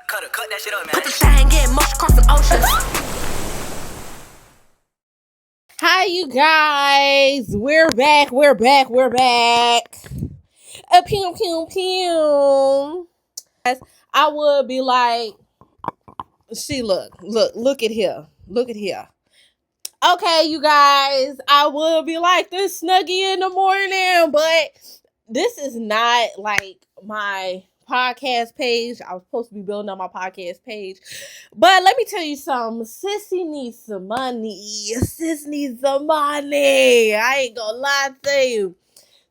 Cut that shit up, man. Put the thing in motion crossing oceans. Hi, you guys. We're back. Pew, pew, pew. I would be like, see, look at here. Look at here. Okay, you guys, I would be like this Snuggie in the morning, but this is not like my podcast page. I was supposed to be building on my podcast page. But let me tell you something. Sissy needs some money. Sis needs some money. I ain't gonna lie to you.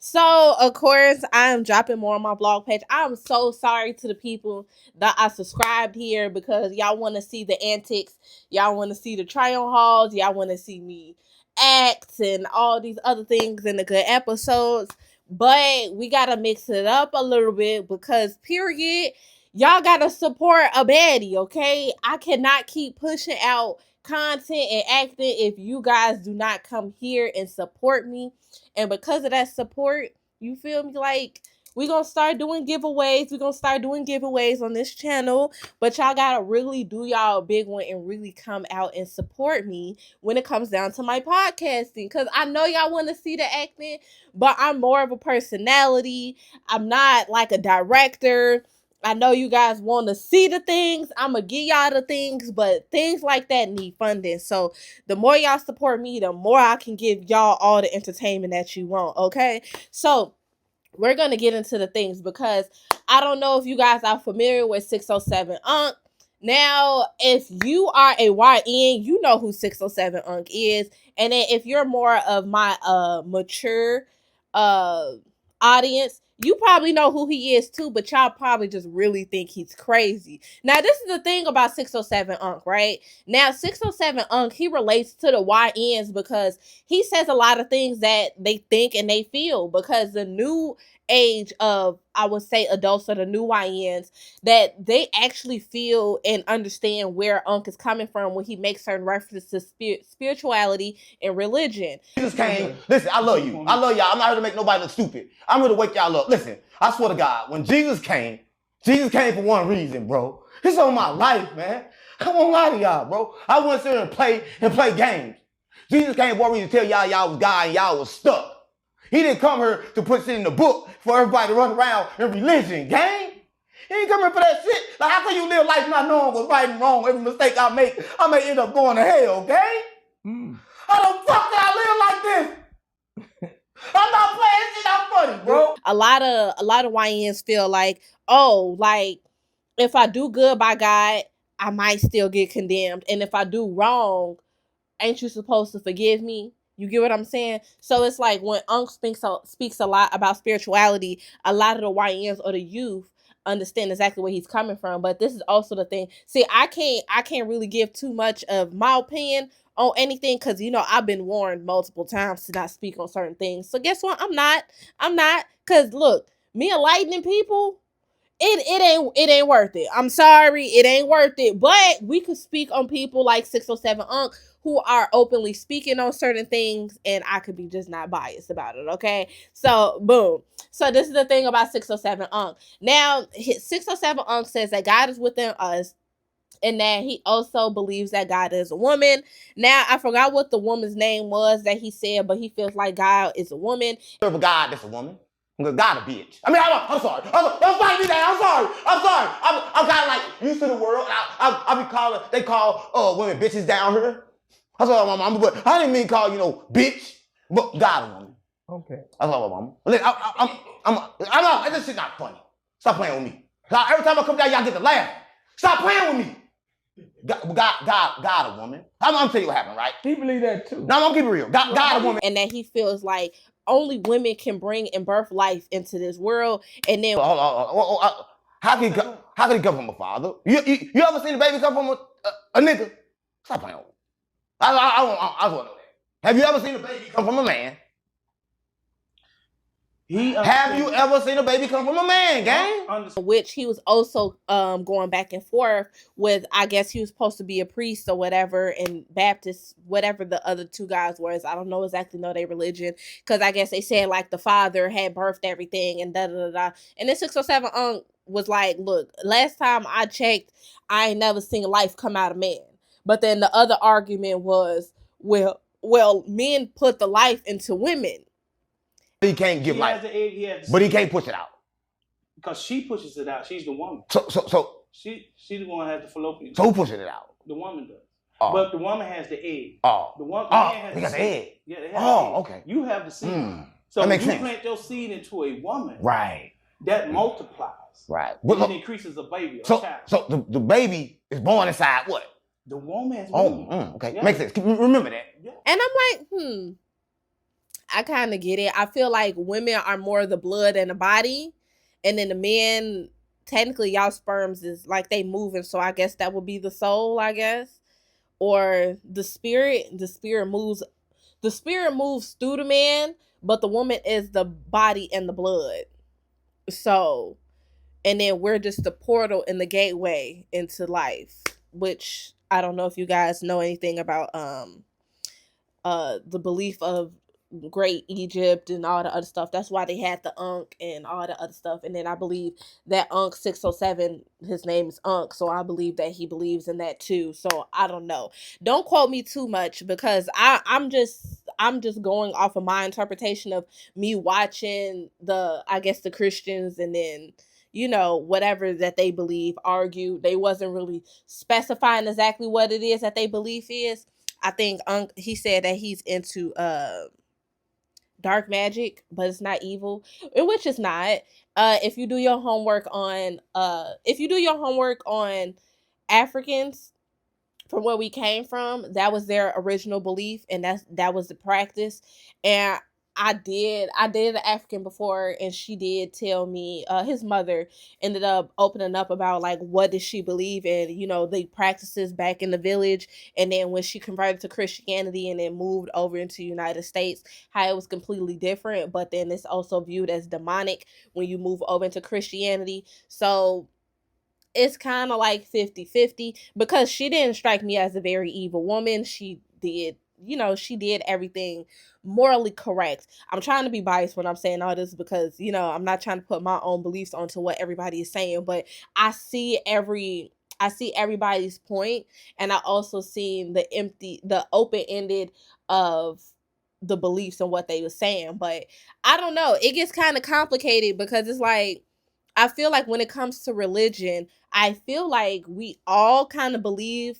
So, of course, I am dropping more on my blog page. I'm so sorry to the people that I subscribed here because y'all want to see the antics. Y'all want to see the try-on hauls. Y'all want to see me act and all these other things in the good episodes. But we got to mix it up a little bit because, period, y'all got to support a baddie, okay? I cannot keep pushing out content and acting if you guys do not come here and support me. And because of that support, you feel me? Like, we're going to start doing giveaways. We're going to start doing giveaways on this channel. But y'all got to really do y'all a big one and really come out and support me when it comes down to my podcasting. Because I know y'all want to see the acting, but I'm more of a personality. I'm not like a director. I know you guys want to see the things. I'm going to give y'all the things, but things like that need funding. So the more y'all support me, the more I can give y'all all the entertainment that you want, okay? So we're going to get into the things because I don't know if you guys are familiar with 607 Unc. Now, if you are a YN, you know who 607 Unc is. And then if you're more of my mature audience, you probably know who he is too, but y'all probably just really think he's crazy. Now, this is the thing about 607 Unc, right? Now, 607 Unc, he relates to the YNs because he says a lot of things that they think and they feel because the new age of, I would say, adults or the new YNs, that they actually feel and understand where Unc is coming from when he makes certain references to spirituality and religion. Jesus came. Listen, I love you. I love y'all. I'm not here to make nobody look stupid. I'm here to wake y'all up. Listen, I swear to God, when Jesus came for one reason, bro. It's on my life, man. I won't lie to y'all, bro. I wouldn't sit here and play games. Jesus came for one reason to tell y'all was God and y'all was stuck. He didn't come here to put shit in the book for everybody to run around in religion, gang. He ain't come here for that shit. Like, how can you live life not knowing what's right and wrong? Every mistake I may end up going to hell, gang. How the fuck did I live like this? I'm not playing shit. I'm funny, bro. A lot of YNs feel like, oh, like if I do good by God, I might still get condemned, and if I do wrong, ain't you supposed to forgive me? You get what I'm saying? So it's like when Unc speaks a lot about spirituality, a lot of the YNs or the youth understand exactly where he's coming from. But this is also the thing. See, I can't really give too much of my opinion on anything because, you know, I've been warned multiple times to not speak on certain things. So guess what? I'm not. Because look, me enlightening people, it ain't worth it. I'm sorry, it ain't worth it. But we could speak on people like 607 Unc who are openly speaking on certain things, and I could be just not biased about it, okay? So, boom. So this is the thing about 607 Unc. Now, 607 Unc says that God is within us, and that he also believes that God is a woman. Now, I forgot what the woman's name was that he said, but he feels like God is a woman. Serve a God that's a woman. God a bitch. I mean, I'm sorry. Don't fight me that. I'm sorry. I'm kind of like used to the world. I be calling, they call women bitches down here. That's all my mama, but I didn't mean call, bitch, but God a woman. Okay. That's all my mama. I'm not, this shit not funny. Stop playing with me. Every time I come down, y'all get to laugh. Stop playing with me. God a woman. I'm gonna tell you what happened, right? He believe that too. No, I'm gonna keep it real. God a woman. And that he feels like only women can bring and birth life into this world. And then how can he come from a father? You ever seen a baby come from a nigga? Stop playing with me. I want to know that. Have you ever seen a baby come from a man? Have you ever seen a baby come from a man, gang? Which he was also going back and forth with, I guess he was supposed to be a priest or whatever, and Baptist, whatever the other two guys were. I don't know exactly their religion, because I guess they said like the father had birthed everything and da da da da. And then 607 was like, look, last time I checked, I ain't never seen life come out of man. But then the other argument was, well, men put the life into women. He can't give He life, has the egg, he has the but he seed. can't push it out. Because she pushes it out. She's the woman. So She's the one who has the fallopian. who pushing it out? The woman does. Oh. But the woman has the egg. Oh. The man has they got the egg. Yeah, they have Oh, the egg. okay. You have the seed. So That when makes you sense. plant your seed into a woman, Right. that multiplies. Right. And it increases a baby, a child. So the baby is born inside what? The woman's Okay. Yeah. Makes sense. Remember that. Yeah. And I'm like, I kind of get it. I feel like women are more the blood and the body, and then the men, technically y'all sperms is like they moving, so I guess that would be the soul, I guess. Or the spirit moves through the man, but the woman is the body and the blood. So, and then we're just the portal and the gateway into life, which I don't know if you guys know anything about the belief of Great Egypt and all the other stuff. That's why they had the Ankh and all the other stuff. And then I believe that Ankh 607, his name is Ankh, so I believe that he believes in that too. So I don't know. Don't quote me too much, because I'm just going off of my interpretation of me watching the Christians, and then whatever that they believe, argue. They wasn't really specifying exactly what it is that they believe is. I think he said that he's into dark magic, but it's not evil, which is not. If you do your homework on Africans, from where we came from, that was their original belief, and that was the practice. And I did an African before, and she did tell me his mother ended up opening up about like what did she believe in, the practices back in the village, and then when she converted to Christianity and then moved over into the United States, how it was completely different. But then it's also viewed as demonic when you move over into Christianity. So it's kind of like 50-50, because she didn't strike me as a very evil woman. She did everything morally correct. I'm trying to be biased when I'm saying all this, because I'm not trying to put my own beliefs onto what everybody is saying, but I see everybody's point, and I also seen the open-ended of the beliefs and what they were saying. But I don't know, it gets kind of complicated, because it's like, I feel like when it comes to religion, I feel like we all kind of believe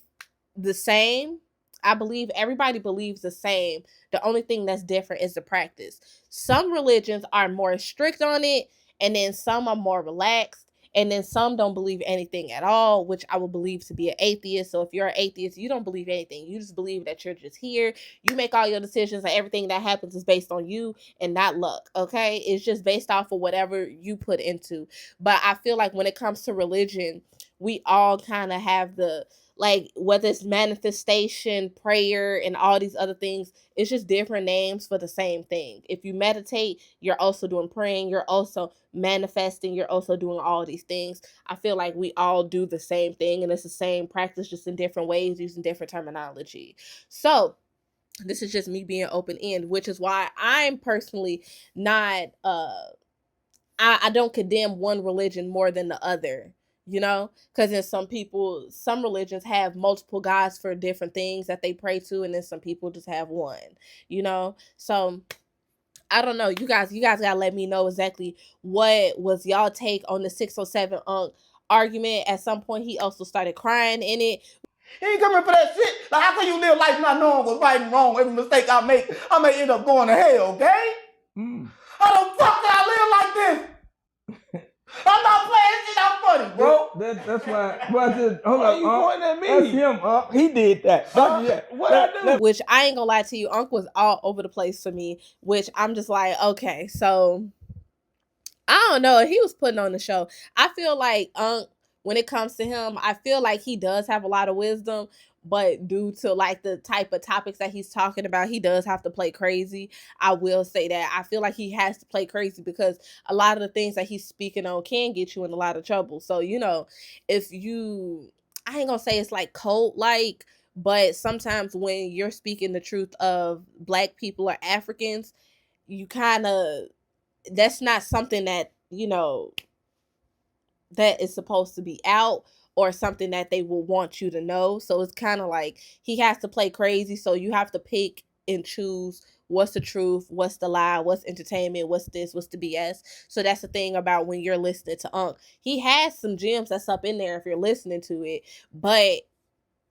the same. I believe everybody believes the same. The only thing that's different is the practice. Some religions are more strict on it, and then some are more relaxed, and then some don't believe anything at all, which I would believe to be an atheist. So if you're an atheist, you don't believe anything. You just believe that you're just here. You make all your decisions, and everything that happens is based on you and not luck, okay? It's just based off of whatever you put into. But I feel like when it comes to religion, we all kind of have whether it's manifestation, prayer, and all these other things, it's just different names for the same thing. If you meditate, you're also doing praying, you're also manifesting, you're also doing all these things. I feel like we all do the same thing, and it's the same practice, just in different ways, using different terminology. So this is just me being open-ended, which is why I'm personally not, I don't condemn one religion more than the other. Because in some religions have multiple gods for different things that they pray to, and then some people just have one, so I don't know. You guys gotta let me know exactly what was y'all take on the 607 argument. At some point he also started crying in it. He ain't coming for that shit. Like, how can you live life not knowing what's right and wrong? Every mistake I may end up going to hell, okay? How the fuck did I live like this? I'm not playing shit. I'm funny, bro. That's why. But I said, hold Why up, you pointing at me? That's him. He did that. What I do? Which I ain't gonna lie to you, Unc was all over the place for me. Which I'm just like, okay, so I don't know. He was putting on the show. I feel like Unc, when it comes to him, I feel like he does have a lot of wisdom, but due to like the type of topics that he's talking about, he does have to play crazy. I will say that. I feel like he has to play crazy, because a lot of the things that he's speaking on can get you in a lot of trouble. So, if you, I ain't gonna say it's like cult-like, but sometimes when you're speaking the truth of Black people or Africans, you kind of, that's not something that, that is supposed to be out or something that they will want you to know. So it's kind of like he has to play crazy. So you have to pick and choose what's the truth, what's the lie, what's entertainment, what's this, what's the BS. So that's the thing about when you're listening to Unc. He has some gems that's up in there if you're listening to it, but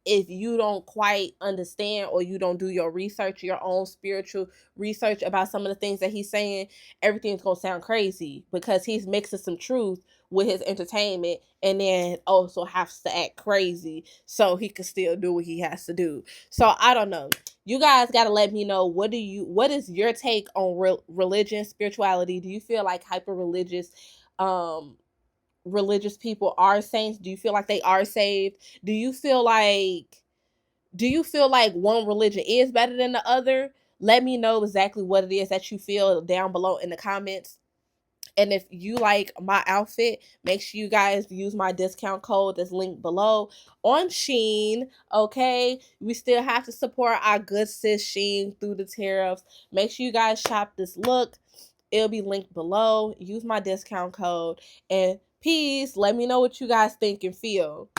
if you don't quite understand or you don't do your research, your own spiritual research about some of the things that he's saying, everything's going to sound crazy because he's mixing some truth with his entertainment and then also has to act crazy so he can still do what he has to do. So I don't know. You guys got to let me know, what is your take on religion, spirituality? Do you feel like hyper religious people are saints? Do you feel like they are saved? Do you feel like one religion is better than the other? Let me know exactly what it is that you feel down below in the comments. And if you like my outfit, make sure you guys use my discount code that's linked below on Shein. Okay, we still have to support our good sis Shein through the tariffs. Make sure you guys shop this look. It'll be linked below. Use my discount code. And peace. Let me know what you guys think and feel.